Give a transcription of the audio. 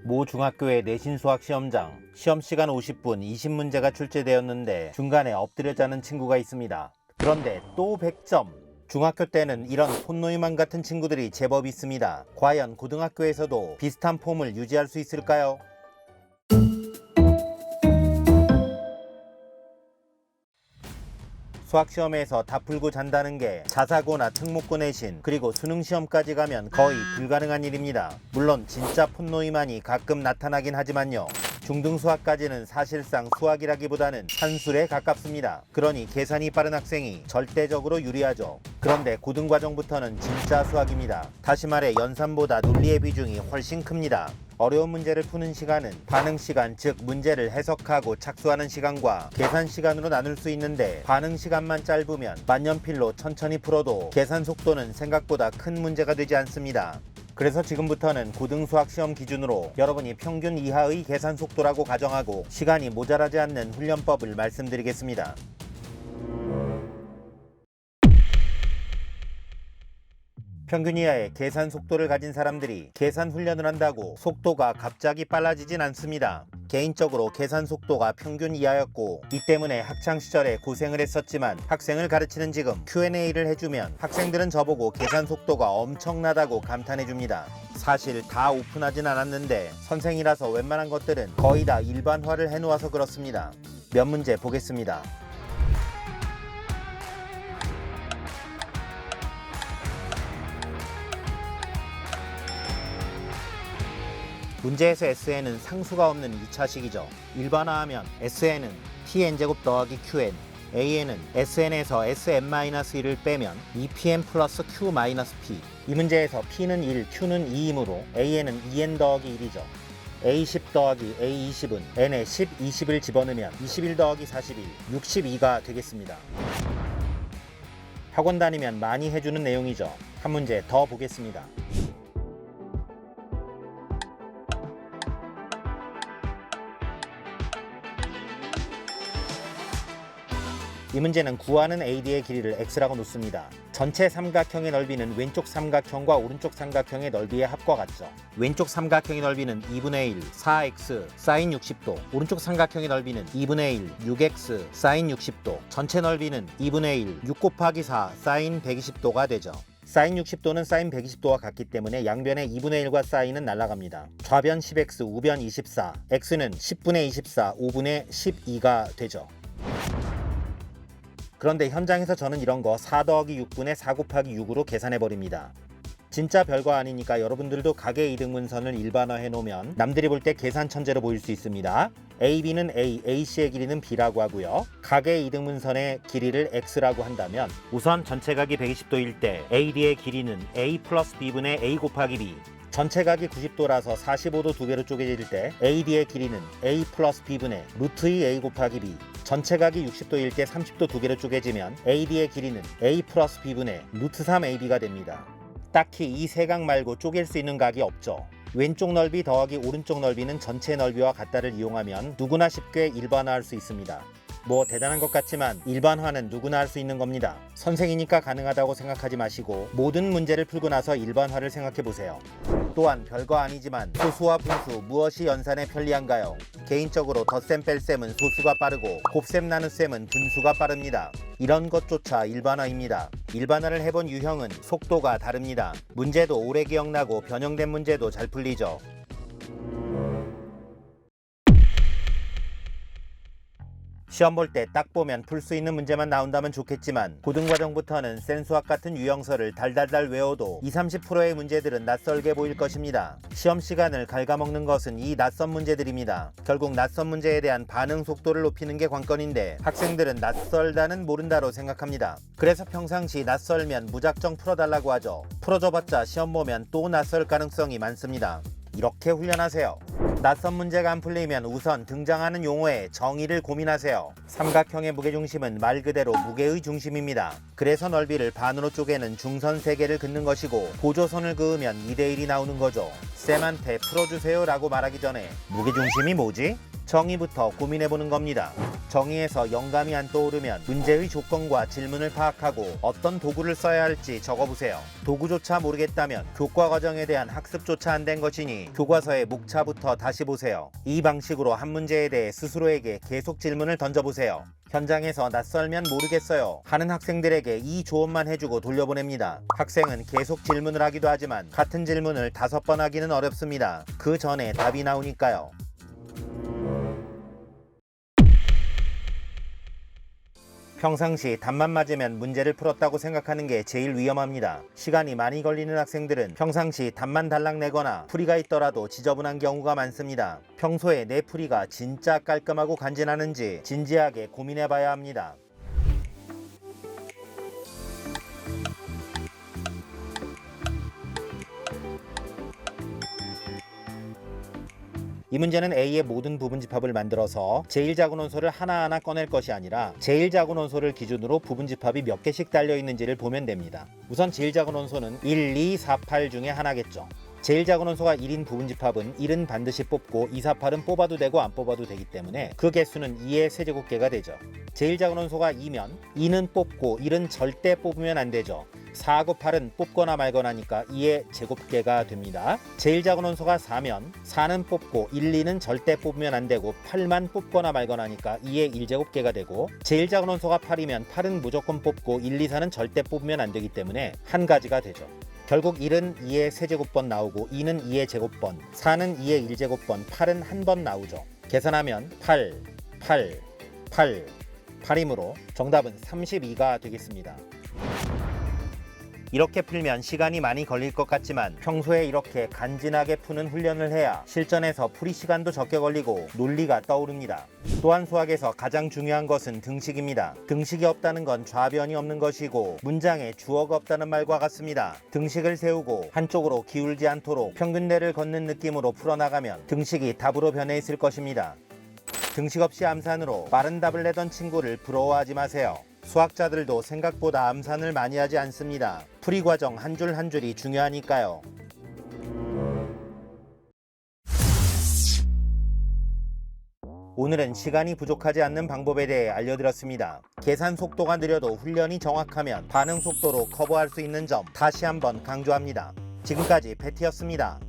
모 중학교의 내신 수학 시험장. 시험시간 50분 20문제가 출제되었는데 중간에 엎드려 자는 친구가 있습니다. 그런데 또 100점. 중학교 때는 이런 폰노이만 같은 친구들이 제법 있습니다. 과연 고등학교에서도 비슷한 폼을 유지할 수 있을까요? 수학시험에서 다 풀고 잔다는 게 자사고나 특목고 내신 그리고 수능시험까지 가면 거의 불가능한 일입니다. 물론 진짜 폰노이만이 가끔 나타나긴 하지만요. 중등 수학까지는 사실상 수학이라기보다는 산술에 가깝습니다. 그러니 계산이 빠른 학생이 절대적으로 유리하죠. 그런데 고등과정부터는 진짜 수학입니다. 다시 말해 연산보다 논리의 비중이 훨씬 큽니다. 어려운 문제를 푸는 시간은 반응 시간, 즉 문제를 해석하고 착수하는 시간과 계산 시간으로 나눌 수 있는데 반응 시간만 짧으면 만년필로 천천히 풀어도 계산 속도는 생각보다 큰 문제가 되지 않습니다. 그래서 지금부터는 고등수학 시험 기준으로 여러분이 평균 이하의 계산 속도라고 가정하고 시간이 모자라지 않는 훈련법을 말씀드리겠습니다. 평균 이하의 계산 속도를 가진 사람들이 계산 훈련을 한다고 속도가 갑자기 빨라지진 않습니다. 개인적으로 계산 속도가 평균 이하였고 이 때문에 학창시절에 고생을 했었지만 학생을 가르치는 지금 Q&A를 해주면 학생들은 저보고 계산 속도가 엄청나다고 감탄해줍니다. 사실 다 오픈하진 않았는데 선생이라서 웬만한 것들은 거의 다 일반화를 해놓아서 그렇습니다. 몇 문제 보겠습니다. 문제에서 Sn은 상수가 없는 2차식이죠. 일반화하면 Sn은 Tn제곱 더하기 Qn, An은 Sn에서 Sn-1을 빼면 2Pn 플러스 Q-P. 이 문제에서 P는 1, Q는 2이므로 An은 2n 더하기 1이죠. A10 더하기 A20은 N에 10, 20을 집어넣으면 21 더하기 41, 62가 되겠습니다. 학원 다니면 많이 해주는 내용이죠. 한 문제 더 보겠습니다. 이 문제는 구하는 AD의 길이를 x라고 놓습니다. 전체 삼각형의 넓이는 왼쪽 삼각형과 오른쪽 삼각형의 넓이의 합과 같죠. 왼쪽 삼각형의 넓이는 2분의 1, 4x, sin 60도, 오른쪽 삼각형의 넓이는 2분의 1, 6x, sin 60도, 전체 넓이는 2분의 1, 6 곱하기 4, sin 120도가 되죠. sin 60도는 sin 120도와 같기 때문에 양변의 2분의 1과 sin은 날아갑니다. 좌변 10x, 우변 24, x는 10분의 24, 5분의 12가 되죠. 그런데 현장에서 저는 이런 거 4 더하기 6분의 4 곱하기 6으로 계산해버립니다. 진짜 별거 아니니까 여러분들도 가계 이등분선을 일반화해 놓으면 남들이 볼 때 계산 천재로 보일 수 있습니다. AB는 A, AC의 길이는 B라고 하고요. 가계 이등분선의 길이를 X라고 한다면 우선 전체 각이 120도일 때 AD의 길이는 A 플러스 B분의 A 곱하기 B, 전체 각이 90도라서 45도 두 개로 쪼개질 때 AD의 길이는 A 플러스 B분의 루트의 A 곱하기 B, 전체 각이 60도일 때 30도 두 개로 쪼개지면 AD의 길이는 A 플러스 B분의 루트 3AB가 됩니다. 딱히 이 세 각 말고 쪼갤 수 있는 각이 없죠. 왼쪽 넓이 더하기 오른쪽 넓이는 전체 넓이와 같다를 이용하면 누구나 쉽게 일반화할 수 있습니다. 뭐 대단한 것 같지만 일반화는 누구나 할 수 있는 겁니다. 선생이니까 가능하다고 생각하지 마시고 모든 문제를 풀고 나서 일반화를 생각해 보세요. 또한 별거 아니지만 소수와 분수 무엇이 연산에 편리한가요? 개인적으로 덧셈 뺄셈은 소수가 빠르고 곱셈 나눗셈은 분수가 빠릅니다. 이런 것조차 일반화입니다. 일반화를 해본 유형은 속도가 다릅니다. 문제도 오래 기억나고 변형된 문제도 잘 풀리죠. 시험 볼 때 딱 보면 풀 수 있는 문제만 나온다면 좋겠지만 고등과정부터는 센 수학 같은 유형서를 달달달 외워도 20-30%의 문제들은 낯설게 보일 것입니다. 시험 시간을 갉아먹는 것은 이 낯선 문제들입니다. 결국 낯선 문제에 대한 반응 속도를 높이는 게 관건인데 학생들은 낯설다는 모른다로 생각합니다. 그래서 평상시 낯설면 무작정 풀어달라고 하죠. 풀어줘봤자 시험 보면 또 낯설 가능성이 많습니다. 이렇게 훈련하세요. 낯선 문제가 안 풀리면 우선 등장하는 용어의 정의를 고민하세요. 삼각형의 무게중심은 말 그대로 무게의 중심입니다. 그래서 넓이를 반으로 쪼개는 중선 3개를 긋는 것이고 고조선을 그으면 2대1이 나오는 거죠. 쌤한테 풀어주세요 라고 말하기 전에 무게중심이 뭐지? 정의부터 고민해보는 겁니다. 정의에서 영감이 안 떠오르면 문제의 조건과 질문을 파악하고 어떤 도구를 써야 할지 적어보세요. 도구조차 모르겠다면 교과 과정에 대한 학습조차 안 된 것이니 교과서의 목차부터 다시 보세요. 이 방식으로 한 문제에 대해 스스로에게 계속 질문을 던져보세요. 현장에서 낯설면 모르겠어요 하는 학생들에게 이 조언만 해주고 돌려보냅니다. 학생은 계속 질문을 하기도 하지만 같은 질문을 5번 하기는 어렵습니다. 그 전에 답이 나오니까요. 평상시 답만 맞으면 문제를 풀었다고 생각하는 게 제일 위험합니다. 시간이 많이 걸리는 학생들은 평상시 답만 달랑내거나 풀이가 있더라도 지저분한 경우가 많습니다. 평소에 내 풀이가 진짜 깔끔하고 간지나는지 진지하게 고민해봐야 합니다. 이 문제는 A의 모든 부분집합을 만들어서 제일 작은 원소를 하나하나 꺼낼 것이 아니라 제일 작은 원소를 기준으로 부분집합이 몇 개씩 달려있는지를 보면 됩니다. 우선 제일 작은 원소는 1, 2, 4, 8 중에 하나겠죠. 제일 작은 원소가 1인 부분집합은 1은 반드시 뽑고 2, 4, 8은 뽑아도 되고 안 뽑아도 되기 때문에 그 개수는 2의 세제곱계가 되죠. 제일 작은 원소가 2면 2는 뽑고 1은 절대 뽑으면 안 되죠. 4하고 8은 뽑거나 말거나니까 2의 제곱계가 됩니다. 제일 작은 원소가 4면 4는 뽑고 1, 2는 절대 뽑으면 안 되고 8만 뽑거나 말거나니까 2의 1제곱계가 되고 제일 작은 원소가 8이면 8은 무조건 뽑고 1, 2, 4는 절대 뽑으면 안 되기 때문에 한 가지가 되죠. 결국 1은 2의 세제곱번 나오고 2는 2의 제곱번, 4는 2의 1제곱번, 8은 한 번 나오죠. 계산하면 8, 8, 8, 8이므로 정답은 32가 되겠습니다. 이렇게 풀면 시간이 많이 걸릴 것 같지만 평소에 이렇게 간지나게 푸는 훈련을 해야 실전에서 풀이 시간도 적게 걸리고 논리가 떠오릅니다. 또한 수학에서 가장 중요한 것은 등식입니다. 등식이 없다는 건 좌변이 없는 것이고 문장에 주어가 없다는 말과 같습니다. 등식을 세우고 한쪽으로 기울지 않도록 평균대를 걷는 느낌으로 풀어나가면 등식이 답으로 변해 있을 것입니다. 등식 없이 암산으로 빠른 답을 내던 친구를 부러워하지 마세요. 수학자들도 생각보다 암산을 많이 하지 않습니다. 풀이 과정 한 줄 한 줄이 중요하니까요. 오늘은 시간이 부족하지 않는 방법에 대해 알려드렸습니다. 계산 속도가 느려도 훈련이 정확하면 반응 속도로 커버할 수 있는 점 다시 한번 강조합니다. 지금까지 패티였습니다.